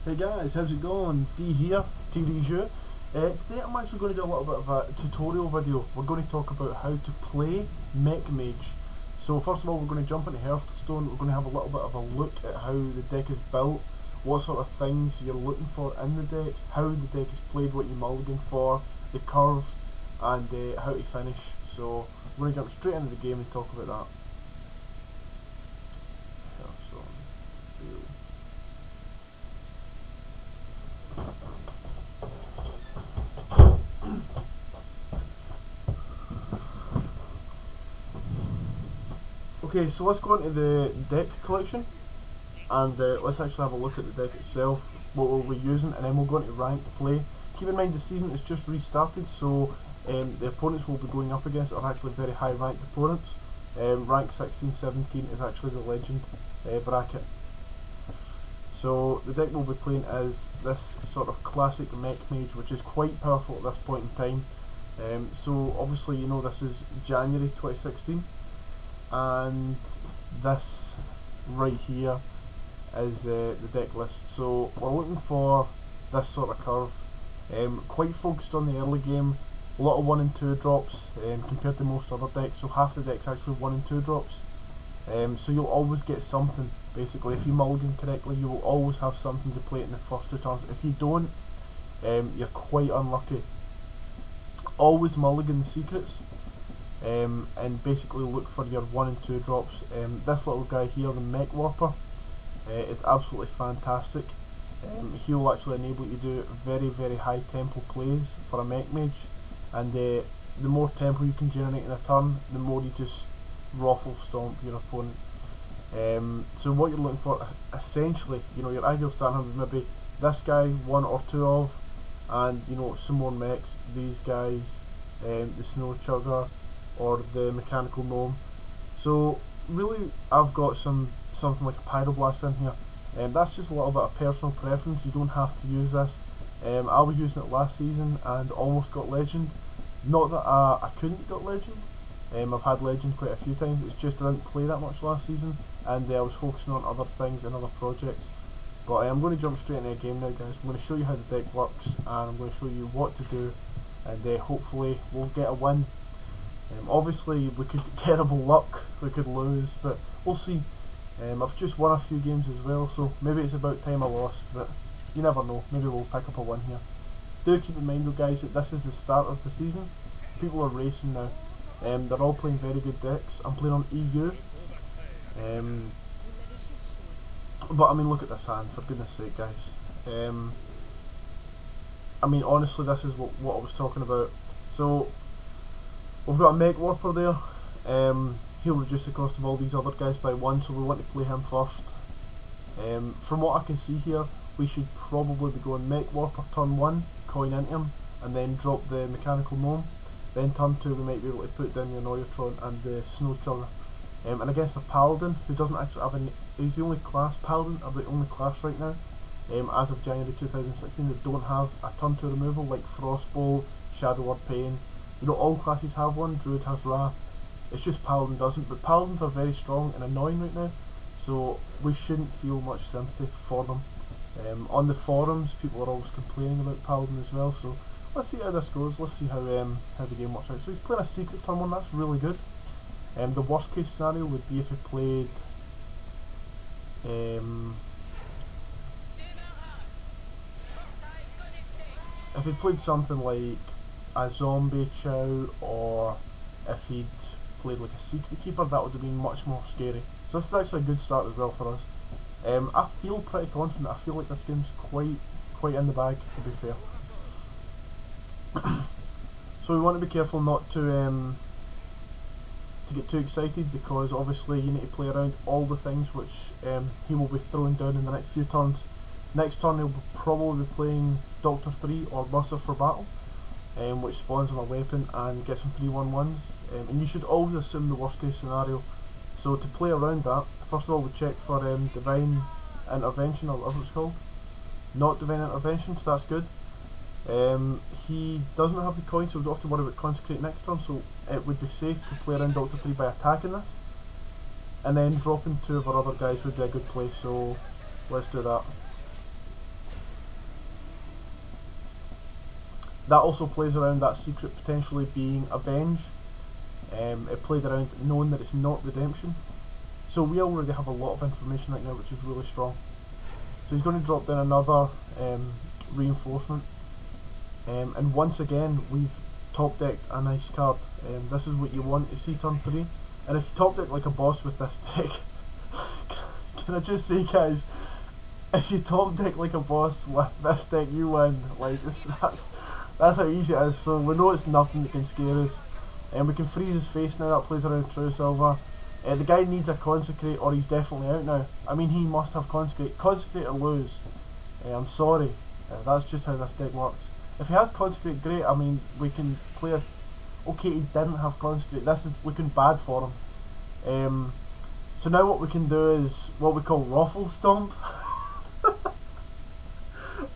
Hey guys, how's it going? D here, TDJ. Today I'm actually going to do a little bit of a tutorial video. We're going to talk about how to play Mech Mage. So first of all, we're going to jump into Hearthstone. We're going to have a little bit of a look at how the deck is built, what sort of things you're looking for in the deck, how the deck is played, what you mulligan for, the curve, and how to finish. So we're going to jump straight into the game and talk about that. Hearthstone. Okay, so let's go into the deck collection and let's actually have a look at the deck itself, what we'll be using, and then we'll go into ranked play. Keep in mind the season is just restarted, so the opponents we'll be going up against are actually very high ranked opponents. Rank 16, 17 is actually the legend bracket. So the deck we'll be playing is this sort of classic Mech Mage, which is quite powerful at this point in time. So obviously you know this is January 2016. And this right here is the deck list. So we're looking for this sort of curve, quite focused on the early game, a lot of 1 and 2 drops compared to most other decks, so half the deck's actually 1 and 2 drops, so you'll always get something. Basically, if you mulligan correctly, you will always have something to play in the first 2 turns. If you don't, you're quite unlucky. Always mulligan the secrets. And basically look for your 1 and 2 drops. This little guy here, the Mech Warper, is absolutely fantastic. He will actually enable you to do very high tempo plays for a Mech Mage, and the more tempo you can generate in a turn, the more you just ruffle stomp your opponent. So what you're looking for, essentially, you know, your ideal starting hand would maybe this guy, 1 or 2 of, and you know, some more mechs, these guys, the Snow Chugger, or the Mechanical Gnome. So really I've got something like a Pyroblast in here, and that's just a little bit of personal preference. You don't have to use this. I was using it last season and almost got Legend. Not that I couldn't get Legend. I've had Legend quite a few times, it's just I didn't play that much last season, and I was focusing on other things and other projects. But I'm going to jump straight into a game now, guys. I'm going to show you how the deck works, and I'm going to show you what to do, and hopefully we'll get a win. Obviously we could get terrible luck, we could lose, but we'll see. I've just won a few games as well, so maybe it's about time I lost, but you never know, maybe we'll pick up a win here. Do keep in mind though, guys, that this is the start of the season. People are racing now. They're all playing very good decks. I'm playing on EU. But I mean, look at this hand, for goodness sake, guys. I mean, honestly, this is what I was talking about. So we've got a Mech Warper there. He'll reduce the cost of all these other guys by 1, so we want to play him first. From what I can see here, we should probably be going Mech Warper turn 1, coin into him, and then drop the Mechanical Gnome. Then turn 2 we might be able to put down the Annoyatron and the Snow Chugger. And against a Paladin, who doesn't actually have any, he's the only class, Paladin are the only class right now, as of January 2016, that don't have a turn 2 removal like Frostbolt, Shadow Arcane. You know, all classes have one. Druid has Wrath. It's just Paladin doesn't. But Paladins are very strong and annoying right now, so we shouldn't feel much sympathy for them. On the forums, people are always complaining about Paladin as well. So let's see how this goes. Let's see how the game works out. So he's playing a secret turn 1. That's really good. The worst case scenario would be if he played. If he played something like a Zombie Chow, or if he'd played like a Secret Keeper, that would have been much more scary. So this is actually a good start as well for us. I feel pretty confident. I feel like this game's quite in the bag, to be fair. So we want to be careful not to get too excited, because obviously you need to play around all the things which he will be throwing down in the next few turns. Next turn he'll probably be playing Doctor 3 or Buster for Battle, which spawns on a weapon and gets some 3/1/1s, and you should always assume the worst case scenario. So to play around that, first of all we check for Divine Intervention, or whatever it's called. Not Divine Intervention, so that's good. He doesn't have the coin, so we don't have to worry about Consecrate next turn, so it would be safe to play around Doctor 3 by attacking this, and then dropping 2 of our other guys would be a good play, so let's do that. That also plays around that secret potentially being Avenge. It played around knowing that it's not Redemption. So we already have a lot of information right now, which is really strong. So he's going to drop down another reinforcement. And once again, we've top decked a nice card. This is what you want to see turn 3. And if you top deck like a boss with this deck, can I just say, guys, if you top deck like a boss with this deck, you win. Like, that's how easy it is. So we know it's nothing that can scare us. And we can freeze his face now. That plays around True Silver. The guy needs a Consecrate, or he's definitely out now. I mean, he must have Consecrate. Consecrate or lose. I'm sorry. That's just how this deck works. If he has Consecrate, great. I mean, we can play a... Okay, he didn't have Consecrate. This is looking bad for him. So now what we can do is what we call Ruffle Stomp.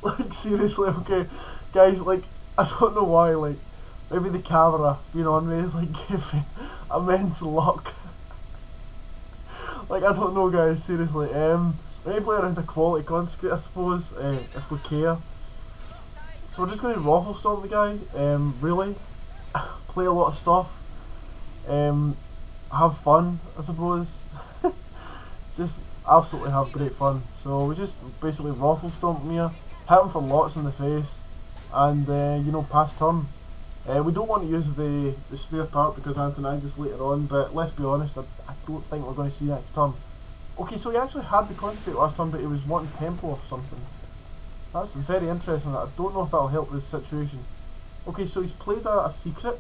Like, seriously, okay. Guys, like, I don't know why, like, maybe the camera being on me is like giving immense luck. Like, I don't know, guys, seriously. We need to play around a quality Consecrate, I suppose, if we care. So we're just going to Ruffle Stomp the guy, really. Play a lot of stuff. Have fun, I suppose. Just absolutely have great fun. So we just basically Ruffle Stomp him here, hit him for lots in the face, and you know, pass turn. We don't want to use the spare part because Antonidas later on, but let's be honest, I don't think we're going to see next turn. Okay, so he actually had the Consecrate last turn, but he was wanting Tempo or something. That's very interesting. I don't know if that'll help this situation. Okay, so he's played a secret.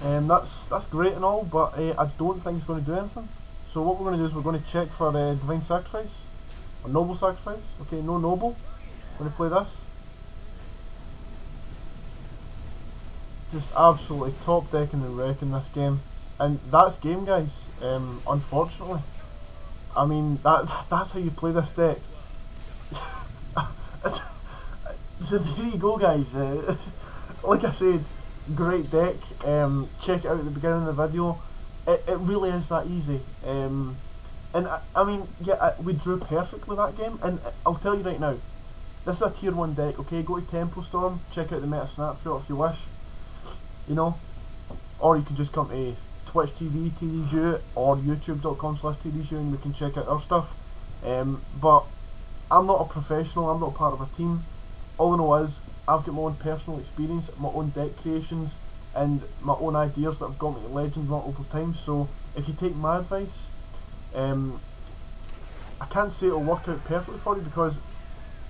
That's great and all, but I don't think it's going to do anything. So what we're going to do is we're going to check for Divine Sacrifice, or Noble Sacrifice. Okay, no Noble. I'm going to play this. Just absolutely top decking and wrecking this game, and that's game, guys. Unfortunately, I mean that's how you play this deck. So there you go, guys. Like I said, great deck. Check it out at the beginning of the video. It really is that easy. And I mean, yeah, we drew perfectly that game, and I'll tell you right now, this is a tier 1 deck. Okay, go to Tempo Storm, check out the meta snapshot if you wish. You know, or you can just come to Twitch TV, TDJU, or YouTube.com/TDJU, and we can check out our stuff. But I'm not a professional, I'm not part of a team. All I know is I've got my own personal experience, my own deck creations, and my own ideas that have got me to Legend multiple times. So if you take my advice, I can't say it'll work out perfectly for you, because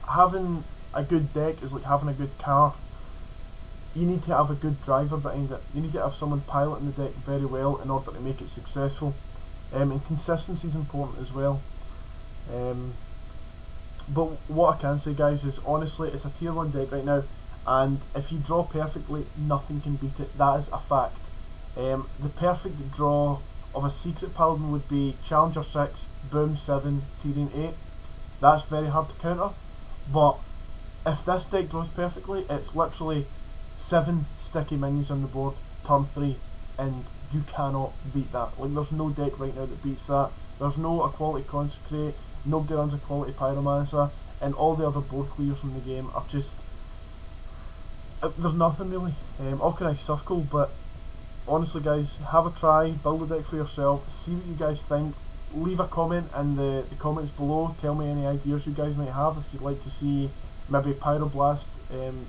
having a good deck is like having a good car. You need to have a good driver behind it. You need to have someone piloting the deck very well in order to make it successful. And consistency is important as well. But what I can say, guys, is honestly, it's a tier 1 deck right now, and if you draw perfectly, nothing can beat it. That is a fact. The perfect draw of a Secret Paladin would be Challenger 6, Boom 7, Tyrion 8. That's very hard to counter, but if this deck draws perfectly, it's literally 7 sticky minions on the board, turn 3, and you cannot beat that. Like, there's no deck right now that beats that. There's no Equality Consecrate, nobody runs Equality Pyromancer, and all the other board clears in the game are just... there's nothing really. Organized Circle, but honestly, guys, have a try, build a deck for yourself, see what you guys think. Leave a comment in the comments below, tell me any ideas you guys might have. If you'd like to see maybe Pyroblast,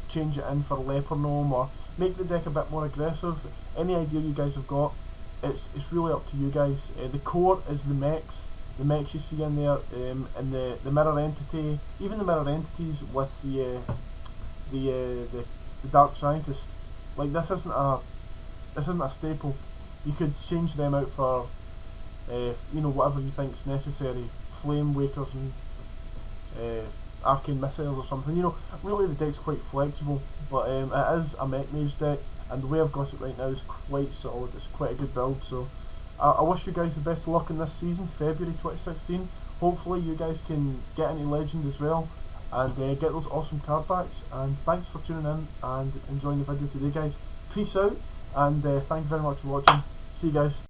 change it in for Leper Gnome, or make the deck a bit more aggressive. Any idea you guys have got, it's really up to you guys. The core is the mechs you see in there, and the mirror entity, even the mirror entities with the Dark Scientist. Like, this isn't a staple. You could change them out for you know, whatever you think's necessary, Flame Wakers and Arcane Missiles or something. You know, really the deck's quite flexible, but it is a Mech Mage deck, and the way I've got it right now is quite solid. It's quite a good build, so I wish you guys the best of luck in this season, February 2016. Hopefully you guys can get into Legend as well, and get those awesome card packs. And thanks for tuning in and enjoying the video today, guys. Peace out, and thank you very much for watching. See you guys.